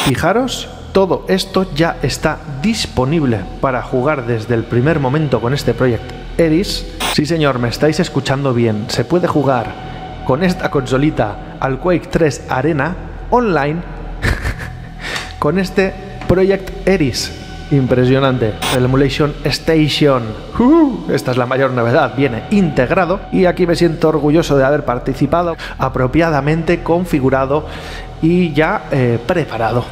Fijaros, todo esto ya está disponible para jugar desde el primer momento con este Project Eris. Sí señor, me estáis escuchando bien. Se puede jugar con esta consolita al Quake 3 Arena online con este Project Eris. Impresionante. El Emulation Station. Esta es la mayor novedad. Viene integrado y aquí me siento orgulloso de haber participado, apropiadamente configurado y ya preparado.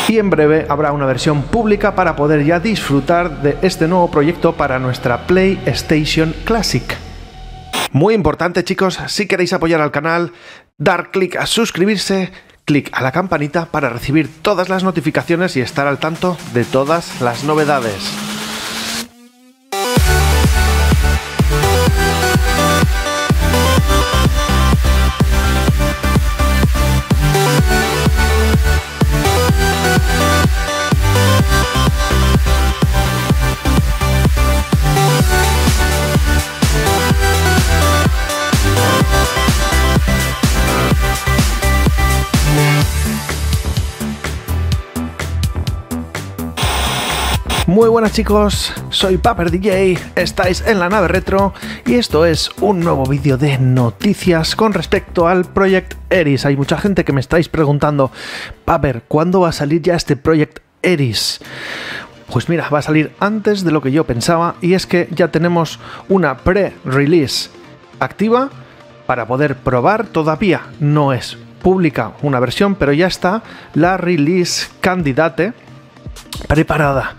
Y en breve habrá una versión pública para poder ya disfrutar de este nuevo proyecto para nuestra PlayStation Classic. Muy importante, chicos, si queréis apoyar al canal, dar clic a suscribirse, clic a la campanita para recibir todas las notificaciones y estar al tanto de todas las novedades. Muy buenas chicos, soy Paper DJ, estáis en la nave retro y esto es un nuevo vídeo de noticias con respecto al Project Eris. Hay mucha gente que me estáis preguntando, Paper, ¿cuándo va a salir ya este Project Eris? Pues mira, va a salir antes de lo que yo pensaba y es que ya tenemos una pre-release activa para poder probar. Todavía no es pública una versión, pero ya está la release candidate preparada.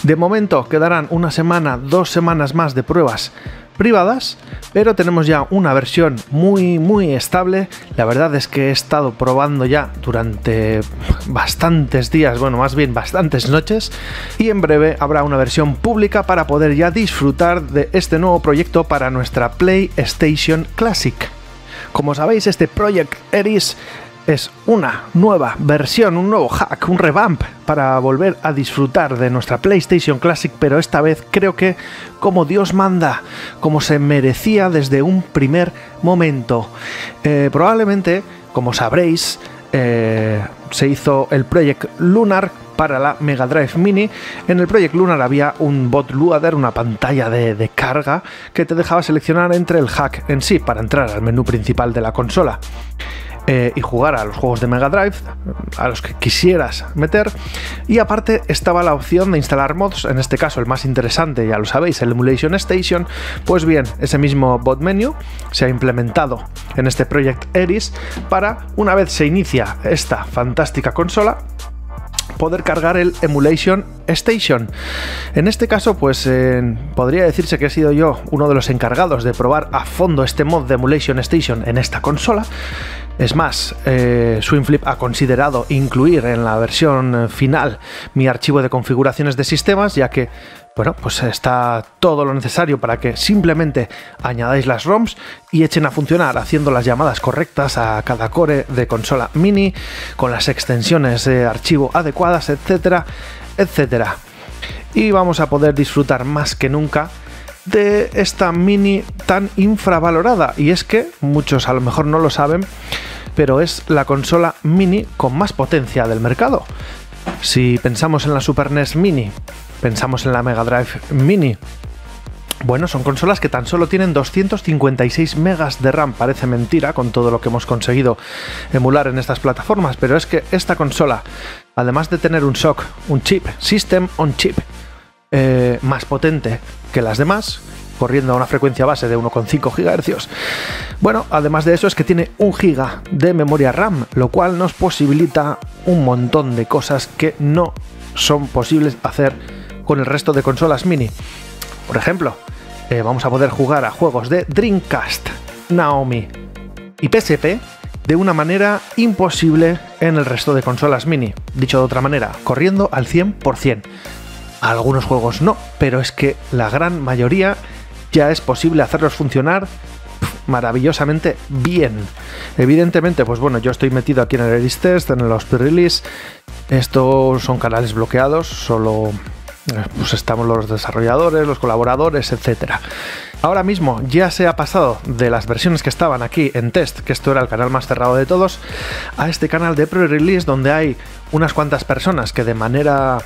De momento quedarán una semana, 2 semanas más de pruebas privadas, pero tenemos ya una versión muy estable. La verdad es que he estado probando ya durante bastantes días, bueno, más bien bastantes noches, y en breve habrá una versión pública para poder ya disfrutar de este nuevo proyecto para nuestra PlayStation Classic. Como sabéis, este Project Eris es una nueva versión, un nuevo hack, un revamp para volver a disfrutar de nuestra PlayStation Classic, pero esta vez creo que como Dios manda, como se merecía desde un primer momento. Probablemente, como sabréis, se hizo el Project Lunar para la Mega Drive Mini. En el Project Lunar había un bootloader, una pantalla de carga que te dejaba seleccionar entre el hack en sí para entrar al menú principal de la consola y jugar a los juegos de Mega Drive, a los que quisieras meter, y aparte estaba la opción de instalar mods, en este caso el más interesante, ya lo sabéis, el Emulation Station. Pues bien, ese mismo bot menu se ha implementado en este Project Eris para, una vez se inicia esta fantástica consola, poder cargar el Emulation Station. En este caso, pues podría decirse que he sido yo uno de los encargados de probar a fondo este mod de Emulation Station en esta consola. Es más, Swingflip ha considerado incluir en la versión final mi archivo de configuraciones de sistemas, ya que, bueno, pues está todo lo necesario para que simplemente añadáis las ROMs y echen a funcionar haciendo las llamadas correctas a cada core de consola mini, con las extensiones de archivo adecuadas, etcétera, etcétera. Y vamos a poder disfrutar más que nunca de esta mini tan infravalorada, y es que muchos a lo mejor no lo saben, pero es la consola mini con más potencia del mercado. Si pensamos en la Super NES Mini, pensamos en la Mega Drive Mini, bueno, son consolas que tan solo tienen 256 megas de RAM. Parece mentira con todo lo que hemos conseguido emular en estas plataformas, pero es que esta consola, además de tener un SoC, un chip, System on Chip, más potente que las demás, corriendo a una frecuencia base de 1,5 GHz. Bueno, además de eso es que tiene 1 GB de memoria RAM, lo cual nos posibilita un montón de cosas que no son posibles hacer con el resto de consolas mini. Por ejemplo, vamos a poder jugar a juegos de Dreamcast, Naomi y PSP de una manera imposible en el resto de consolas mini. Dicho de otra manera, corriendo al 100%. Algunos juegos no, pero es que la gran mayoría ya es posible hacerlos funcionar maravillosamente bien. Evidentemente, pues bueno, yo estoy metido aquí en el Eris Test, en los pre-release. Estos son canales bloqueados, solo pues estamos los desarrolladores, los colaboradores, etcétera. Ahora mismo ya se ha pasado de las versiones que estaban aquí en test, que esto era el canal más cerrado de todos, a este canal de pre-release donde hay unas cuantas personas que de manera,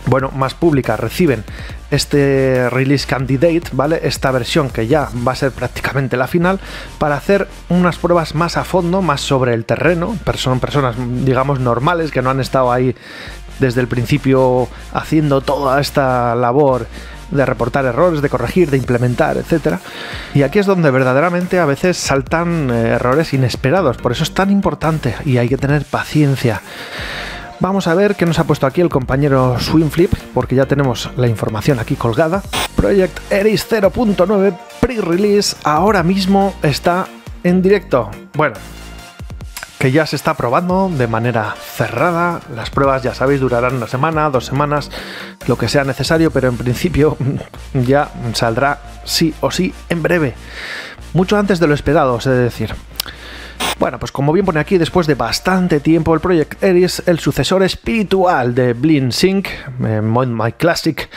bueno, más pública reciben este release candidate, ¿vale? Esta versión que ya va a ser prácticamente la final, para hacer unas pruebas más a fondo, más sobre el terreno. Son personas, digamos, normales que no han estado ahí desde el principio haciendo toda esta labor de reportar errores, de corregir, de implementar, etc. Y aquí es donde verdaderamente a veces saltan errores inesperados. Por eso es tan importante y hay que tener paciencia. Vamos a ver qué nos ha puesto aquí el compañero Swimflip, porque ya tenemos la información aquí colgada. Project Eris 0.9 pre-release ahora mismo está en directo. Bueno, que ya se está probando de manera cerrada. Las pruebas, ya sabéis, durarán una semana, 2 semanas, lo que sea necesario, pero en principio ya saldrá sí o sí en breve. Mucho antes de lo esperado, os he de decir. Bueno, pues como bien pone aquí, después de bastante tiempo, el Project Eris, el sucesor espiritual de BleedSync, Mod My Classic,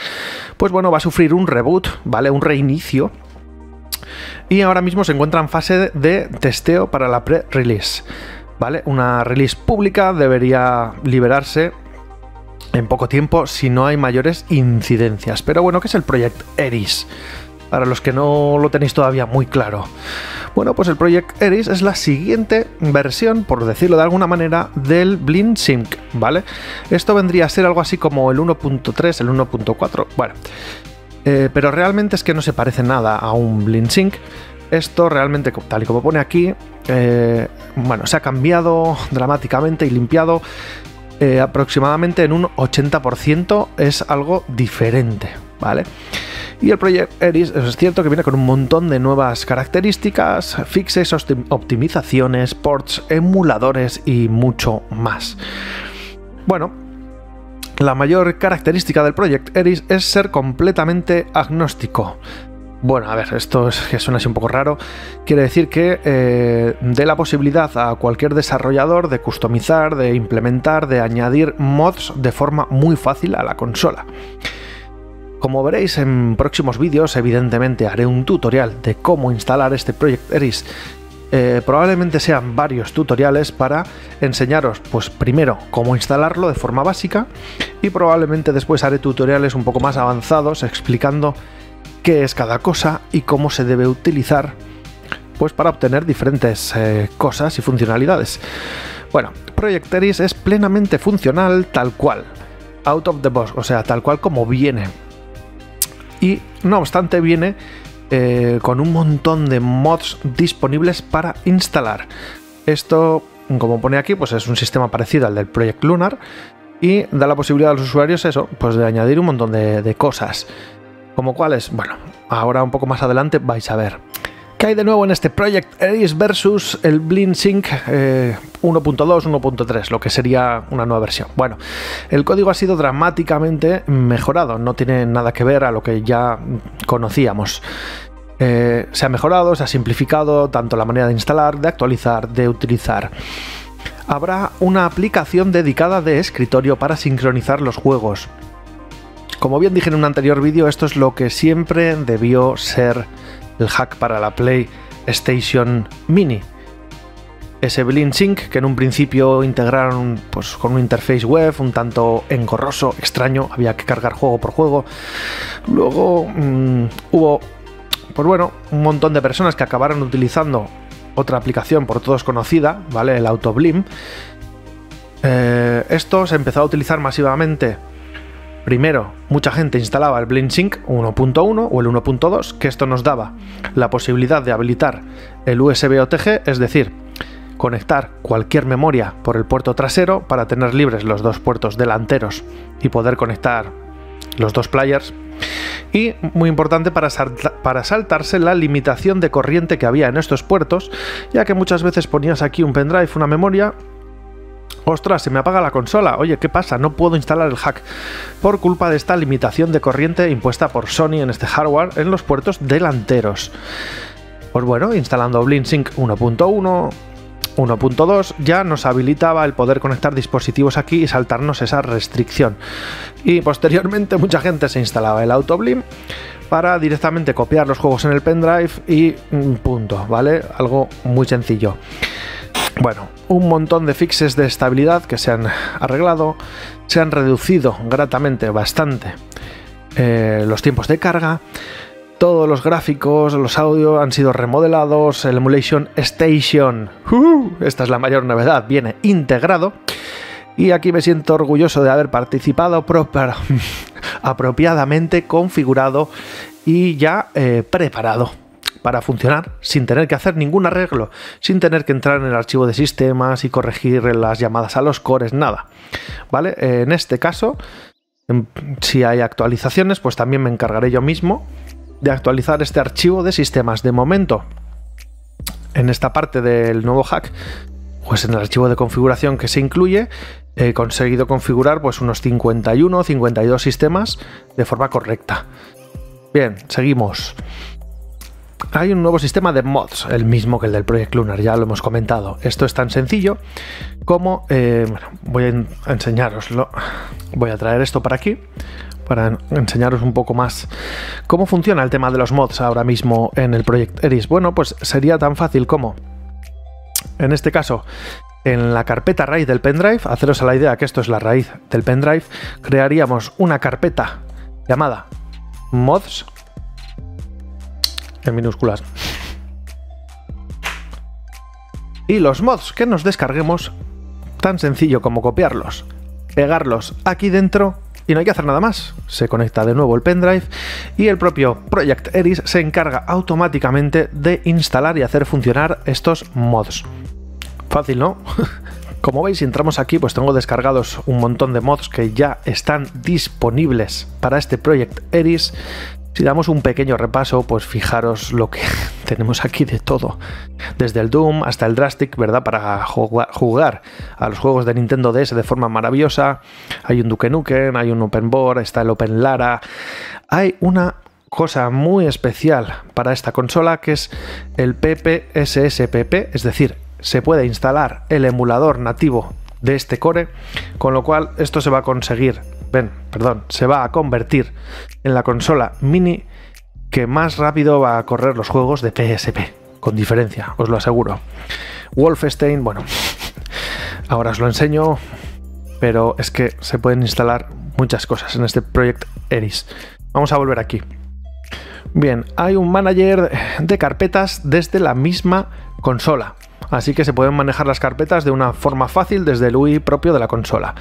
pues bueno, va a sufrir un reboot, ¿vale? Un reinicio. Y ahora mismo se encuentra en fase de testeo para la pre-release, ¿vale? Una release pública debería liberarse en poco tiempo si no hay mayores incidencias. Pero bueno, ¿qué es el Project Eris? Para los que no lo tenéis todavía muy claro. Bueno, pues el Project Eris es la siguiente versión, por decirlo de alguna manera, del BleedSync, ¿vale? Esto vendría a ser algo así como el 1.3, el 1.4, bueno. Pero realmente es que no se parece nada a un BleedSync. Esto realmente, tal y como pone aquí, bueno, se ha cambiado dramáticamente y limpiado aproximadamente en un 80%, es algo diferente, ¿vale? Y el Project Eris es cierto que viene con un montón de nuevas características, fixes, optimizaciones, ports, emuladores y mucho más. Bueno, la mayor característica del Project Eris es ser completamente agnóstico. Bueno, a ver, esto es que suena así un poco raro. Quiere decir que dé la posibilidad a cualquier desarrollador de customizar, de implementar, de añadir mods de forma muy fácil a la consola. Como veréis en próximos vídeos, evidentemente haré un tutorial de cómo instalar este Project Eris. Probablemente sean varios tutoriales para enseñaros, pues primero, cómo instalarlo de forma básica, y probablemente después haré tutoriales un poco más avanzados explicando qué es cada cosa y cómo se debe utilizar, pues para obtener diferentes cosas y funcionalidades. Bueno, Project Eris es plenamente funcional tal cual, out of the box, o sea, tal cual como viene. Y no obstante viene con un montón de mods disponibles para instalar. Esto, como pone aquí, pues es un sistema parecido al del Project Lunar y da la posibilidad a los usuarios eso, pues de añadir un montón de cosas. ¿Como cuáles? Bueno, ahora un poco más adelante vais a ver. ¿Qué hay de nuevo en este Project Eris versus el BleedSync 1.2, 1.3, lo que sería una nueva versión? Bueno, el código ha sido dramáticamente mejorado, no tiene nada que ver a lo que ya conocíamos. Se ha mejorado, se ha simplificado tanto la manera de instalar, de actualizar, de utilizar. Habrá una aplicación dedicada de escritorio para sincronizar los juegos. Como bien dije en un anterior vídeo, esto es lo que siempre debió ser el hack para la PlayStation Mini. Ese BleedSync que en un principio integraron pues con un interface web un tanto engorroso, extraño, había que cargar juego por juego. Luego hubo, pues bueno, un montón de personas que acabaron utilizando otra aplicación por todos conocida, ¿vale? El AutoBlim. Esto se empezó a utilizar masivamente. Primero, mucha gente instalaba el BleedSync 1.1 o el 1.2, que esto nos daba la posibilidad de habilitar el USB OTG, es decir, conectar cualquier memoria por el puerto trasero para tener libres los dos puertos delanteros y poder conectar los dos players. Y, muy importante, para saltarse la limitación de corriente que había en estos puertos, ya que muchas veces ponías aquí un pendrive, una memoria. ¡Ostras, se me apaga la consola! Oye, ¿qué pasa? No puedo instalar el hack por culpa de esta limitación de corriente impuesta por Sony en este hardware en los puertos delanteros. Pues bueno, instalando BleedSync 1.1, 1.2 ya nos habilitaba el poder conectar dispositivos aquí y saltarnos esa restricción. Y posteriormente mucha gente se instalaba el AutoBlim para directamente copiar los juegos en el pendrive y punto, ¿vale? Algo muy sencillo. Bueno, un montón de fixes de estabilidad que se han arreglado, se han reducido gratamente bastante los tiempos de carga, todos los gráficos, los audios han sido remodelados, el Emulation Station, esta es la mayor novedad, viene integrado, y aquí me siento orgulloso de haber participado apropiadamente configurado y ya preparado para funcionar sin tener que hacer ningún arreglo, sin tener que entrar en el archivo de sistemas y corregir las llamadas a los cores, nada. ¿Vale? En este caso, si hay actualizaciones, pues también me encargaré yo mismo de actualizar este archivo de sistemas. De momento, en esta parte del nuevo hack, pues en el archivo de configuración que se incluye, he conseguido configurar pues unos 51 o 52 sistemas de forma correcta. Bien, seguimos. Hay un nuevo sistema de mods, el mismo que el del Project Lunar, ya lo hemos comentado. Esto es tan sencillo como... bueno, voy a enseñároslo. Voy a traer esto para aquí, para enseñaros un poco más cómo funciona el tema de los mods ahora mismo en el Project Eris. Bueno, pues sería tan fácil como, en este caso, en la carpeta raíz del pendrive, haceros a la idea que esto es la raíz del pendrive, crearíamos una carpeta llamada mods, en minúsculas. Y los mods que nos descarguemos, tan sencillo como copiarlos, pegarlos aquí dentro y no hay que hacer nada más. Se conecta de nuevo el pendrive y el propio Project Eris se encarga automáticamente de instalar y hacer funcionar estos mods. Fácil, ¿no? Como veis, si entramos aquí, pues tengo descargados un montón de mods que ya están disponibles para este Project Eris. Si damos un pequeño repaso, pues fijaros lo que tenemos aquí de todo. Desde el Doom hasta el Drastic, ¿verdad? Para jugar a los juegos de Nintendo DS de forma maravillosa. Hay un Duke Nukem, hay un Open Board, está el Open Lara. Hay una cosa muy especial para esta consola que es el PPSSPP, es decir, se puede instalar el emulador nativo de este core, con lo cual esto se va a conseguir... se va a convertir en la consola mini que más rápido va a correr los juegos de PSP, con diferencia, os lo aseguro. Wolfenstein, bueno, ahora os lo enseño, pero es que se pueden instalar muchas cosas en este Project Eris. Vamos a volver aquí. Bien, hay un manager de carpetas desde la misma consola. Así que se pueden manejar las carpetas de una forma fácil desde el UI propio de la consola.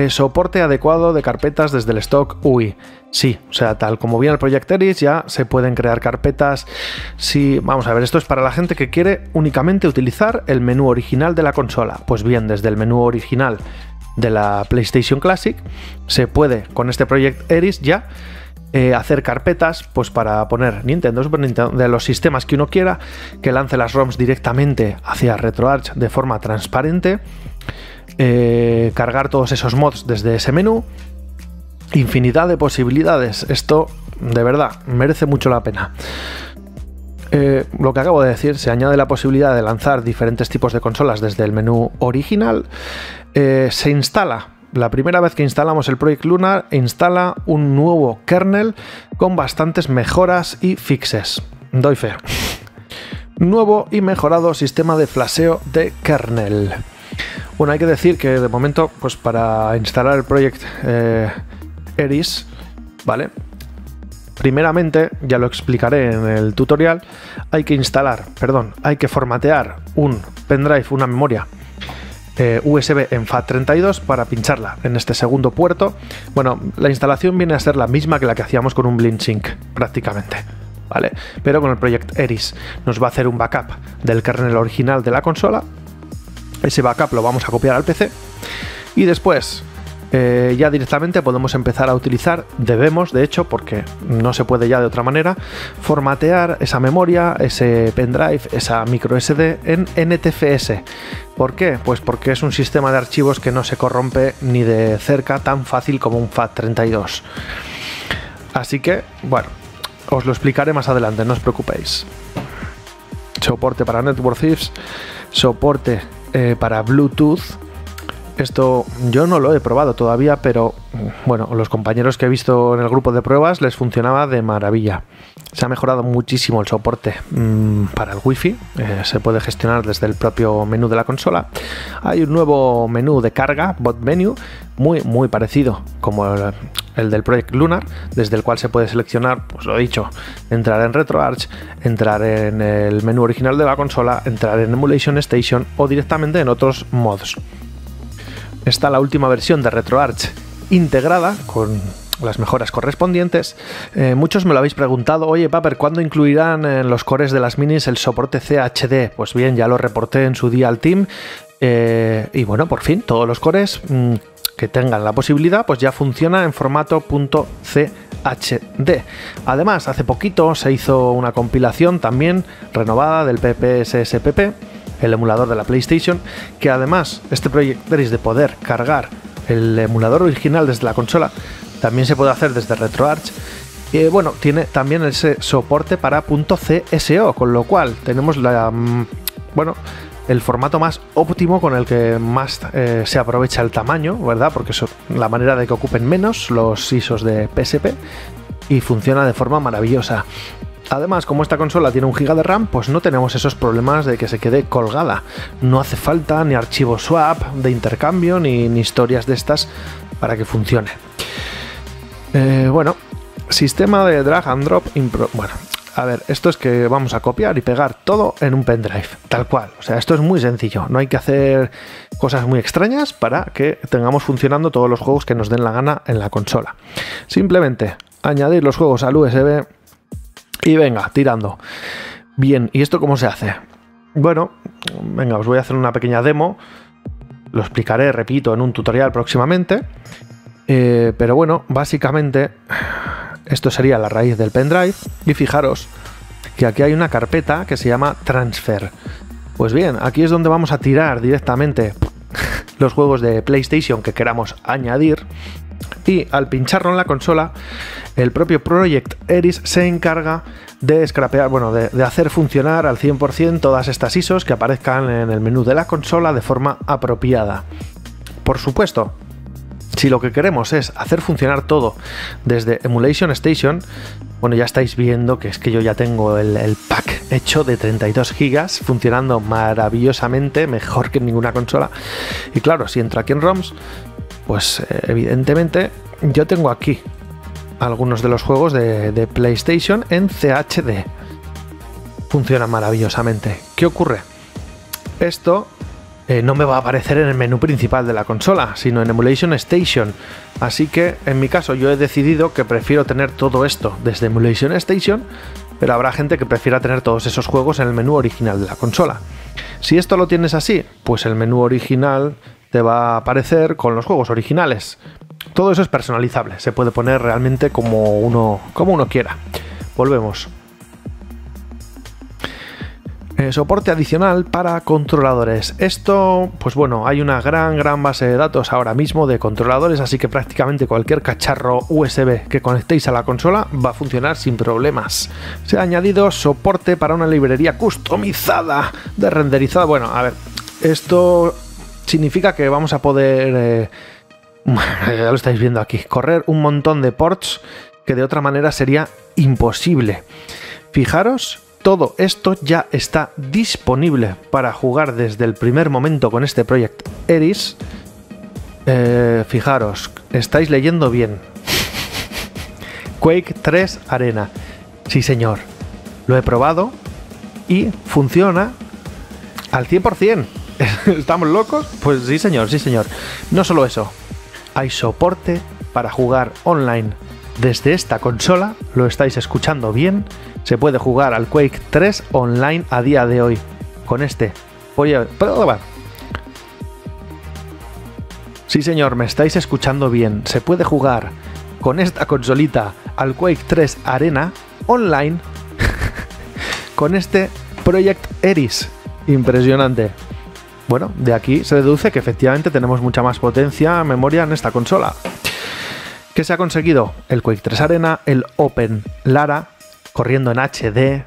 Soporte adecuado de carpetas desde el stock UI. Sí, o sea, tal como viene el Project Eris, ya se pueden crear carpetas. Sí, vamos a ver, esto es para la gente que quiere únicamente utilizar el menú original de la consola. Pues bien, desde el menú original de la PlayStation Classic se puede, con este Project Eris ya, hacer carpetas pues para poner Nintendo, Super Nintendo, de los sistemas que uno quiera, que lance las ROMs directamente hacia RetroArch de forma transparente, cargar todos esos mods desde ese menú, infinidad de posibilidades. Esto de verdad merece mucho la pena. Lo que acabo de decir, se añade la posibilidad de lanzar diferentes tipos de consolas desde el menú original. Se instala, la primera vez que instalamos el Project Lunar, instala un nuevo kernel con bastantes mejoras y fixes. Doy fe. Nuevo y mejorado sistema de flasheo de kernel. Bueno, hay que decir que de momento, pues para instalar el Project Eris, ¿vale? Primeramente, ya lo explicaré en el tutorial, hay que formatear un pendrive, una memoria USB en FAT32 para pincharla en este segundo puerto. Bueno, la instalación viene a ser la misma que la que hacíamos con un BlintSync, prácticamente, ¿vale? Pero con el Project Eris nos va a hacer un backup del kernel original de la consola. Ese backup lo vamos a copiar al PC y después ya directamente podemos empezar a utilizar, debemos de hecho, porque no se puede ya de otra manera, formatear esa memoria, ese pendrive, esa micro SD en NTFS. ¿Por qué? Pues porque es un sistema de archivos que no se corrompe ni de cerca tan fácil como un FAT32. Así que, bueno, os lo explicaré más adelante, no os preocupéis. Soporte para Network Thieves, soporte para Bluetooth, Esto yo no lo he probado todavía, pero bueno, los compañeros que he visto en el grupo de pruebas les funcionaba de maravilla. Se ha mejorado muchísimo el soporte para el Wi-Fi, se puede gestionar desde el propio menú de la consola. Hay un nuevo menú de carga, bot menu, muy parecido como el del Project Lunar, desde el cual se puede seleccionar, pues lo he dicho, entrar en RetroArch, entrar en el menú original de la consola, entrar en Emulation Station o directamente en otros mods. Está la última versión de RetroArch integrada con las mejoras correspondientes. Muchos me lo habéis preguntado, oye Paper, ¿cuándo incluirán en los cores de las minis el soporte CHD? Pues bien, ya lo reporté en su día al team y bueno, por fin, todos los cores que tengan la posibilidad, pues ya funciona en formato .chd. Además, hace poquito se hizo una compilación también renovada del PPSSPP, el emulador de la PlayStation, que además este Project Eris de poder cargar el emulador original desde la consola también se puede hacer desde RetroArch. Y bueno, tiene también ese soporte para .CSO, con lo cual tenemos el formato más óptimo con el que más se aprovecha el tamaño, ¿verdad? Porque es la manera de que ocupen menos los ISOs de PSP y funciona de forma maravillosa. Además, como esta consola tiene 1 GB de RAM, pues no tenemos esos problemas de que se quede colgada. No hace falta ni archivo swap de intercambio ni historias de estas para que funcione. Bueno, sistema de drag and drop. Bueno, a ver, esto es que vamos a copiar y pegar todo en un pendrive, tal cual. O sea, esto es muy sencillo. No hay que hacer cosas muy extrañas para que tengamos funcionando todos los juegos que nos den la gana en la consola. Simplemente añadir los juegos al USB y venga, tirando. Bien, ¿y esto cómo se hace? Bueno, venga, os voy a hacer una pequeña demo. Lo explicaré, repito, en un tutorial próximamente. Pero bueno, básicamente esto sería la raíz del pendrive. Y fijaros que aquí hay una carpeta que se llama Transfer. Pues bien, aquí es donde vamos a tirar directamente los juegos de PlayStation que queramos añadir. Y al pincharlo en la consola, el propio Project Eris se encarga de scrapear, bueno, de hacer funcionar al 100% todas estas ISOs que aparezcan en el menú de la consola de forma apropiada. Por supuesto, si lo que queremos es hacer funcionar todo desde Emulation Station, bueno, ya estáis viendo que es que yo ya tengo el pack hecho de 32 GB funcionando maravillosamente, mejor que en ninguna consola. Y claro, si entro aquí en ROMs, pues evidentemente yo tengo aquí algunos de los juegos de PlayStation en CHD. Funciona maravillosamente. ¿Qué ocurre? Esto no me va a aparecer en el menú principal de la consola, sino en Emulation Station. Así que en mi caso yo he decidido que prefiero tener todo esto desde Emulation Station, pero habrá gente que prefiera tener todos esos juegos en el menú original de la consola. Si esto lo tienes así, pues el menú original te va a aparecer con los juegos originales. Todo eso es personalizable, se puede poner realmente como uno quiera. Volvemos. Soporte adicional para controladores. Esto, pues bueno, hay una gran base de datos ahora mismo de controladores, así que prácticamente cualquier cacharro USB que conectéis a la consola va a funcionar sin problemas. Se ha añadido soporte para una librería customizada de renderizado. Bueno, a ver, esto significa que vamos a poder, ya lo estáis viendo aquí, correr un montón de ports que de otra manera sería imposible. Fijaros, todo esto ya está disponible para jugar desde el primer momento con este Project Eris. Fijaros, estáis leyendo bien. Quake 3 Arena. Sí, señor. Lo he probado y funciona al 100%. ¿Estamos locos? Pues sí, señor, sí, señor. No solo eso. Hay soporte para jugar online desde esta consola. Lo estáis escuchando bien. Se puede jugar al Quake 3 online a día de hoy. Con este. Voy a probar. Sí, señor, me estáis escuchando bien. Se puede jugar con esta consolita al Quake 3 Arena online con este Project Eris. Impresionante. Bueno, de aquí se deduce que efectivamente tenemos mucha más potencia, memoria en esta consola. ¿Qué se ha conseguido? El Quake 3 Arena, el Open Lara, corriendo en HD,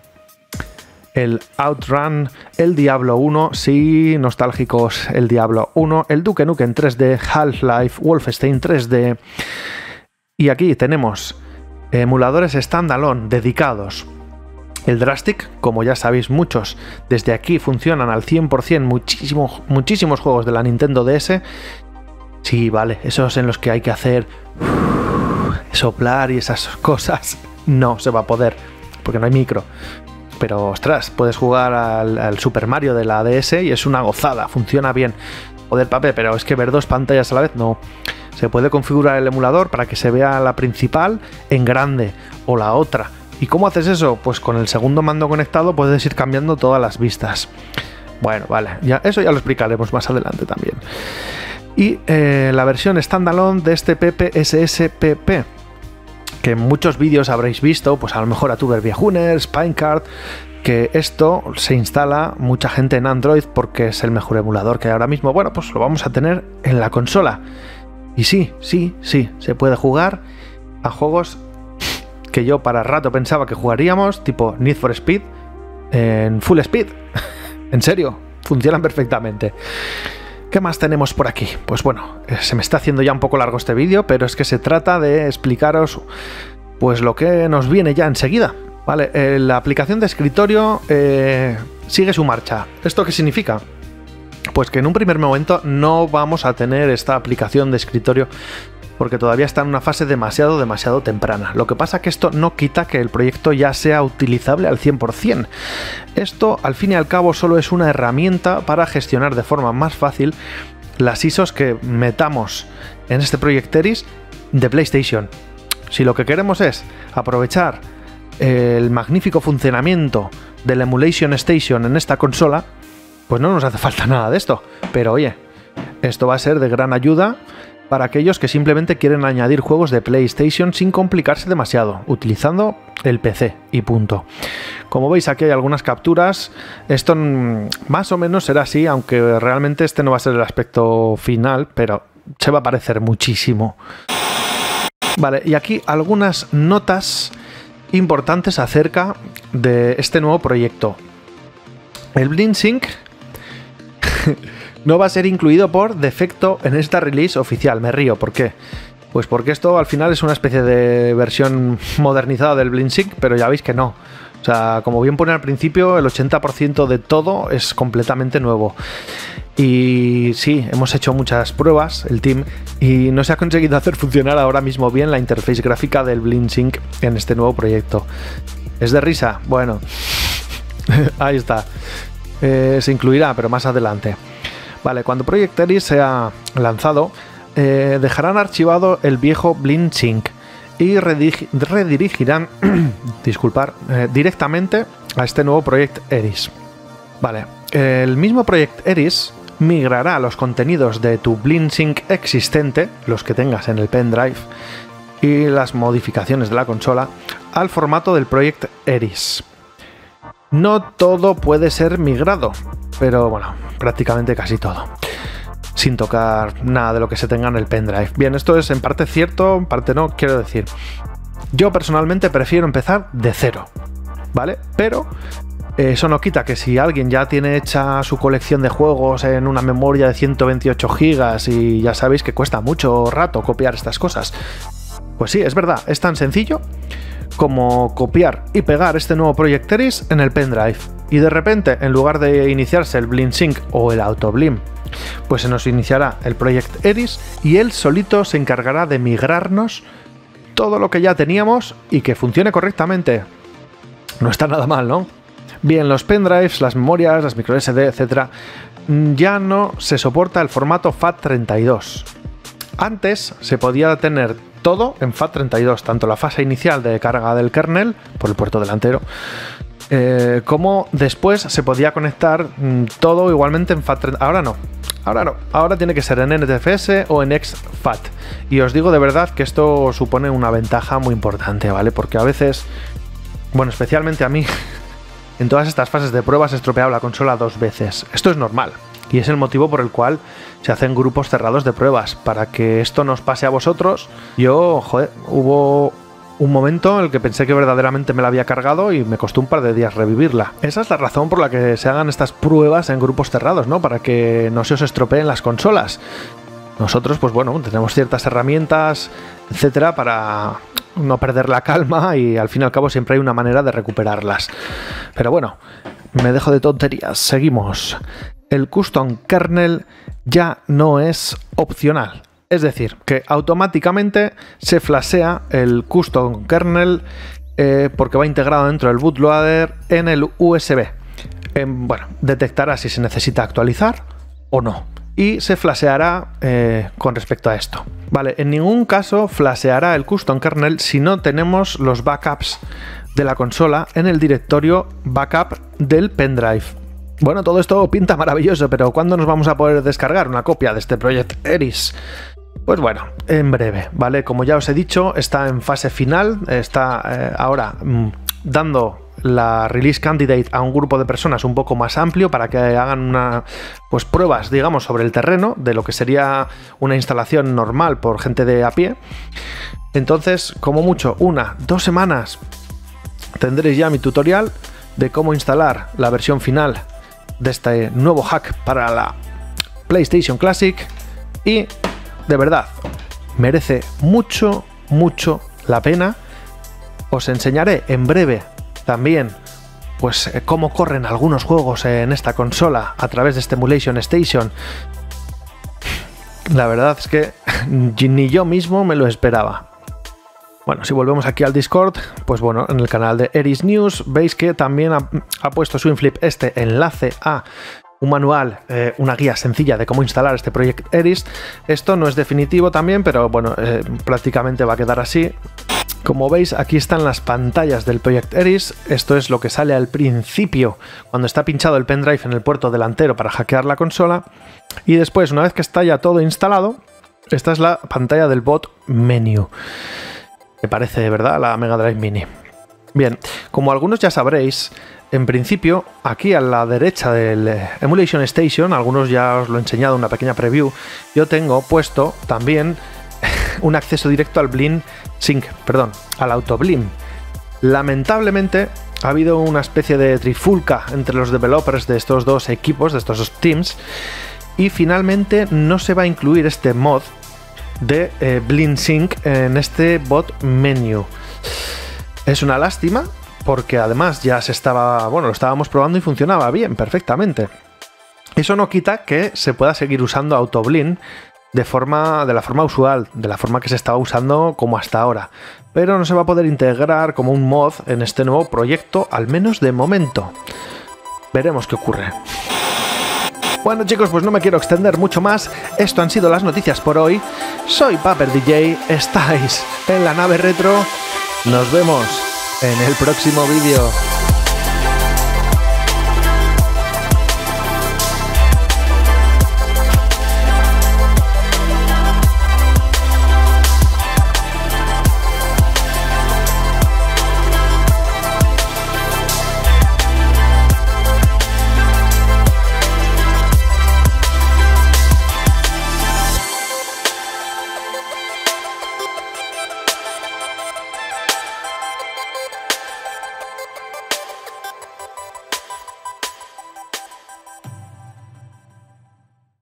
el Outrun, el Diablo 1, sí, nostálgicos, el Diablo 1, el Duke Nukem 3D, Half-Life, Wolfenstein 3D. Y aquí tenemos emuladores standalone dedicados. El Drastic, como ya sabéis muchos, desde aquí funcionan al 100% muchísimos juegos de la Nintendo DS. Sí, vale, esos en los que hay que hacer soplar y esas cosas, no se va a poder, porque no hay micro. Pero, ostras, puedes jugar al Super Mario de la DS y es una gozada, funciona bien. Joder, papel, pero es que ver dos pantallas a la vez, no. Se puede configurar el emulador para que se vea la principal en grande o la otra. ¿Y cómo haces eso? Pues con el segundo mando conectado puedes ir cambiando todas las vistas. Bueno, vale, eso ya lo explicaremos más adelante también. Y la versión standalone de este PPSSPP, que en muchos vídeos habréis visto, pues a lo mejor a Tuber Viejuner, Spinecart, que esto se instala mucha gente en Android porque es el mejor emulador que hay ahora mismo. Bueno, pues lo vamos a tener en la consola. Y sí, se puede jugar a juegos que yo para rato pensaba que jugaríamos, tipo Need for Speed, en Full Speed. En serio, funcionan perfectamente. ¿Qué más tenemos por aquí? Pues bueno, se me está haciendo ya un poco largo este vídeo, pero es que se trata de explicaros pues lo que nos viene ya enseguida. Vale, la aplicación de escritorio sigue su marcha. ¿Esto qué significa? Pues que en un primer momento no vamos a tener esta aplicación de escritorio porque todavía está en una fase demasiado temprana. Lo que pasa que esto no quita que el proyecto ya sea utilizable al 100%. Esto, al fin y al cabo, solo es una herramienta para gestionar de forma más fácil las ISOs que metamos en este Project Eris de PlayStation. Si lo que queremos es aprovechar el magnífico funcionamiento del Emulation Station en esta consola, pues no nos hace falta nada de esto. Pero oye, esto va a ser de gran ayuda para aquellos que simplemente quieren añadir juegos de PlayStation sin complicarse demasiado, utilizando el PC y punto. Como veis, aquí hay algunas capturas. Esto más o menos será así, aunque realmente este no va a ser el aspecto final, pero se va a parecer muchísimo. Vale, y aquí algunas notas importantes acerca de este nuevo proyecto. El BlinkSync no va a ser incluido por defecto en esta release oficial. Me río, ¿por qué? Pues porque esto al final es una especie de versión modernizada del BlinkSync, pero ya veis que no. O sea, como bien pone al principio, el 80% de todo es completamente nuevo. Y sí, hemos hecho muchas pruebas, el team, y no se ha conseguido hacer funcionar ahora mismo bien la interfaz gráfica del BlinkSync en este nuevo proyecto. ¿Es de risa? Bueno, ahí está. Se incluirá, pero más adelante. Vale, cuando Project Eris sea lanzado, dejarán archivado el viejo BlinkSync y redirigirán directamente a este nuevo Project Eris. Vale, el mismo Project Eris migrará los contenidos de tu BlinkSync existente, los que tengas en el pendrive, y las modificaciones de la consola al formato del Project Eris. No todo puede ser migrado, pero bueno, prácticamente casi todo, sin tocar nada de lo que se tenga en el pendrive. Bien, esto es en parte cierto, en parte no, quiero decir. Yo personalmente prefiero empezar de cero, ¿vale? Pero eso no quita que si alguien ya tiene hecha su colección de juegos en una memoria de 128 gigas y ya sabéis que cuesta mucho rato copiar estas cosas, pues sí, es verdad, es tan sencillo como copiar y pegar este nuevo Project Eris en el pendrive. Y de repente, en lugar de iniciarse el BlinkSync o el AutoBlim, pues se nos iniciará el Project Eris y él solito se encargará de migrarnos todo lo que ya teníamos y que funcione correctamente. No está nada mal, ¿no? Bien, los pendrives, las memorias, las microSD, etc., ya no se soporta el formato FAT32. Antes se podía tener todo en FAT32, tanto la fase inicial de carga del kernel por el puerto delantero, como después se podía conectar todo igualmente en FAT32. Ahora no, ahora tiene que ser en NTFS o en exFAT. Y os digo de verdad que esto supone una ventaja muy importante, ¿vale? Porque a veces, bueno, especialmente a mí, en todas estas fases de pruebas he estropeado la consola 2 veces. Esto es normal. Y es el motivo por el cual se hacen grupos cerrados de pruebas, para que esto nos pase a vosotros. Yo, joder, hubo un momento en el que pensé que verdaderamente me la había cargado y me costó un par de días revivirla. Esa es la razón por la que se hagan estas pruebas en grupos cerrados, ¿no? Para que no se os estropeen las consolas. Nosotros, pues bueno, tenemos ciertas herramientas, etcétera, para no perder la calma y al fin y al cabo siempre hay una manera de recuperarlas. Pero bueno, me dejo de tonterías, seguimos. El custom kernel ya no es opcional. Es decir, que automáticamente se flashea el custom kernel porque va integrado dentro del bootloader en el USB. Bueno, detectará si se necesita actualizar o no. Y se flasheará con respecto a esto. Vale, en ningún caso flasheará el custom kernel si no tenemos los backups de la consola en el directorio backup del pendrive. Bueno, todo esto pinta maravilloso, pero ¿cuándo nos vamos a poder descargar una copia de este Project Eris? Pues bueno, en breve, ¿vale? Como ya os he dicho, está en fase final, está ahora dando la release candidate a un grupo de personas un poco más amplio para que hagan pues pruebas, digamos, sobre el terreno de lo que sería una instalación normal por gente de a pie. Entonces, como mucho, 1-2 semanas tendréis ya mi tutorial de cómo instalar la versión final de este nuevo hack para la PlayStation Classic y de verdad merece mucho la pena. Os enseñaré en breve también pues cómo corren algunos juegos en esta consola a través de este Emulation Station. La verdad es que ni yo mismo me lo esperaba. Bueno, si volvemos aquí al Discord, pues bueno, en el canal de Eris News veis que también ha puesto Swingflip este enlace a un manual, una guía sencilla de cómo instalar este Project Eris. Esto no es definitivo también, pero bueno, prácticamente va a quedar así. Como veis, aquí están las pantallas del Project Eris. Esto es lo que sale al principio cuando está pinchado el pendrive en el puerto delantero para hackear la consola. Y después, una vez que está ya todo instalado, esta es la pantalla del bot menu. Me parece, ¿verdad?, la Mega Drive Mini. Bien, como algunos ya sabréis, en principio, aquí a la derecha del Emulation Station, algunos ya os lo he enseñado en una pequeña preview, yo tengo puesto también un acceso directo al Blim Sync, perdón, al AutoBlim. Lamentablemente ha habido una especie de trifulca entre los developers de estos dos equipos, de estos dos teams, y finalmente no se va a incluir este mod de Blim Sync en este bot menu. Es una lástima porque además ya se estaba, bueno, lo estábamos probando y funcionaba bien, perfectamente. Eso no quita que se pueda seguir usando AutoBlim de la forma usual, de la forma que se estaba usando como hasta ahora, pero no se va a poder integrar como un mod en este nuevo proyecto, al menos de momento. Veremos qué ocurre. Bueno chicos, pues no me quiero extender mucho más. Esto han sido las noticias por hoy. Soy Paper DJ, estáis en la nave retro. Nos vemos en el próximo vídeo.